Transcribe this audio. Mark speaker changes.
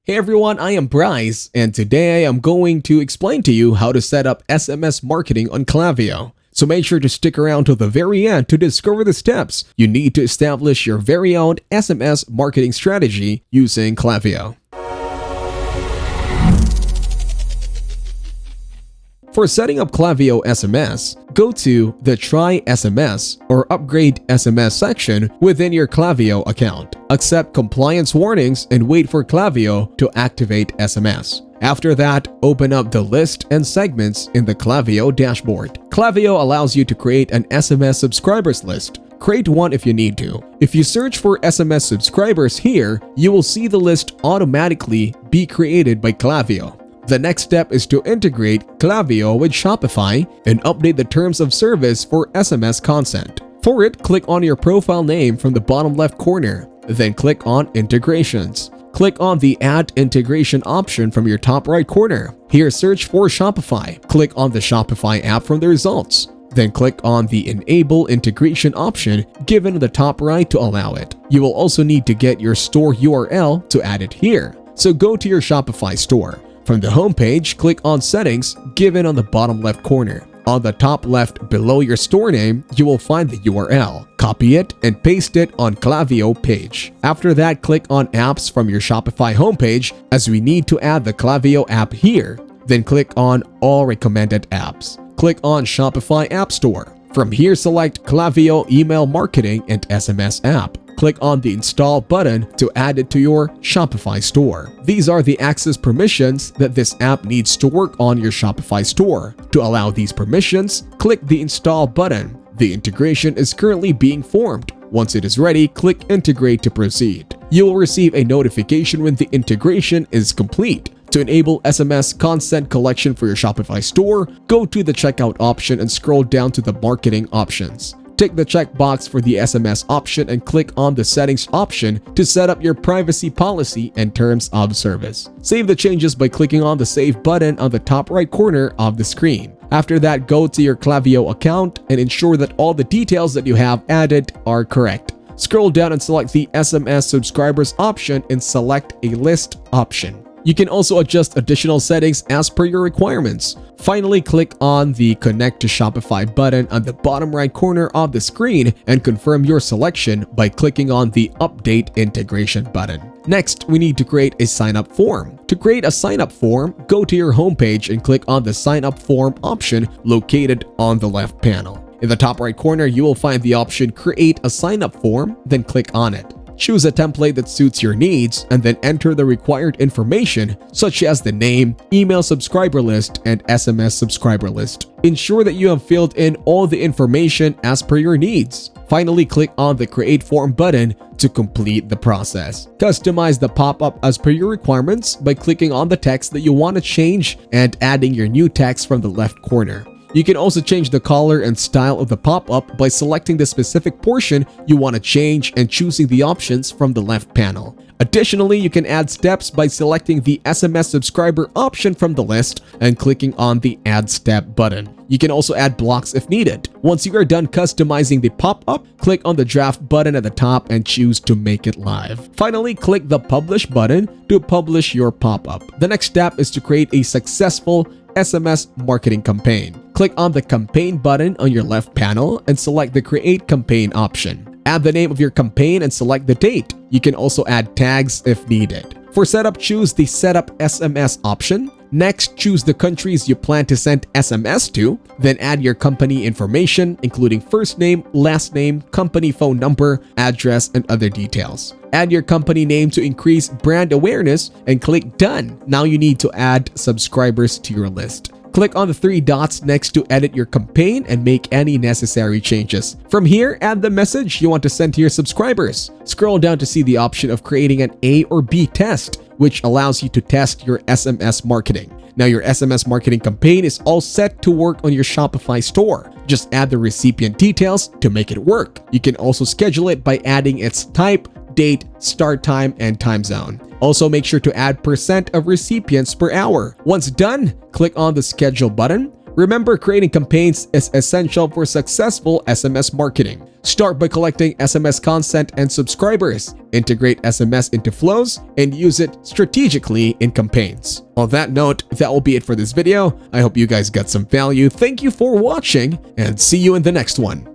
Speaker 1: Hey everyone, I am Bryce, and today I'm going to explain to you how to set up SMS marketing on Klaviyo. So make sure to stick around till the very end to discover the steps you need to establish your very own SMS marketing strategy using Klaviyo. For setting up Klaviyo SMS, go to the Try SMS or Upgrade SMS section within your Klaviyo account. Accept compliance warnings and wait for Klaviyo to activate SMS. After that, open up the list and segments in the Klaviyo dashboard. Klaviyo allows you to create an SMS subscribers list. Create one if you need to. If you search for SMS subscribers here, you will see the list automatically be created by Klaviyo. The next step is to integrate Klaviyo with Shopify and update the terms of service for SMS consent. For it, click on your profile name from the bottom left corner, then click on Integrations. Click on the Add Integration option from your top right corner. Here, search for Shopify. Click on the Shopify app from the results. Then click on the Enable Integration option given in the top right to allow it. You will also need to get your store URL to add it here. So go to your Shopify store. From the home page, click on Settings given on the bottom left corner. On the top left below your store name, you will find the URL. Copy it and paste it on Klaviyo page. After that, click on Apps from your Shopify homepage as we need to add the Klaviyo app here. Then click on All Recommended Apps. Click on Shopify App Store. From here, select Klaviyo Email Marketing and SMS app. Click on the Install button to add it to your Shopify store. These are the access permissions that this app needs to work on your Shopify store. To allow these permissions, click the Install button. The integration is currently being formed. Once it is ready, click Integrate to proceed. You will receive a notification when the integration is complete. To enable SMS consent collection for your Shopify store, go to the Checkout option and scroll down to the Marketing options. Tick the checkbox for the SMS option and click on the Settings option to set up your privacy policy and terms of service. Save the changes by clicking on the Save button on the top right corner of the screen. After that, go to your Klaviyo account and ensure that all the details that you have added are correct. Scroll down and select the SMS subscribers option and select a List option. You can also adjust additional settings as per your requirements. Finally, click on the Connect to Shopify button on the bottom right corner of the screen and confirm your selection by clicking on the Update Integration button. Next, we need to create a sign-up form. To create a sign-up form, go to your homepage and click on the Sign Up Form option located on the left panel. In the top right corner, you will find the option Create a Sign-up Form, then click on it. Choose a template that suits your needs and then enter the required information such as the name, email subscriber list, and SMS subscriber list. Ensure that you have filled in all the information as per your needs. Finally, click on the Create Form button to complete the process. Customize the pop-up as per your requirements by clicking on the text that you want to change and adding your new text from the left corner. You can also change the color and style of the pop-up by selecting the specific portion you want to change and choosing the options from the left panel. Additionally, you can add steps by selecting the SMS subscriber option from the list and clicking on the Add Step button. You can also add blocks if needed. Once you are done customizing the pop-up, click on the Draft button at the top and choose to make it live. Finally, click the Publish button to publish your pop-up. The next step is to create a successful SMS marketing campaign. Click on the Campaign button on your left panel and select the Create Campaign option. Add the name of your campaign and select the date. You can also add tags if needed. For setup, choose the Set Up SMS option. Next, choose the countries you plan to send SMS to. Then add your company information, including first name, last name, company phone number, address, and other details. Add your company name to increase brand awareness and click Done. Now you need to add subscribers to your list. Click on the three dots next to edit your campaign and make any necessary changes. From here, add the message you want to send to your subscribers. Scroll down to see the option of creating an A or B test, which allows you to test your SMS marketing. Now your SMS marketing campaign is all set to work on your Shopify store. Just add the recipient details to make it work. You can also schedule it by adding its type, date, start time, and time zone. Also, make sure to add % of recipients per hour. Once done, click on the Schedule button. Remember, creating campaigns is essential for successful SMS marketing. Start by collecting SMS content and subscribers, integrate SMS into flows, and use it strategically in campaigns. On that note, that will be it for this video. I hope you guys got some value. Thank you for watching, and see you in the next one.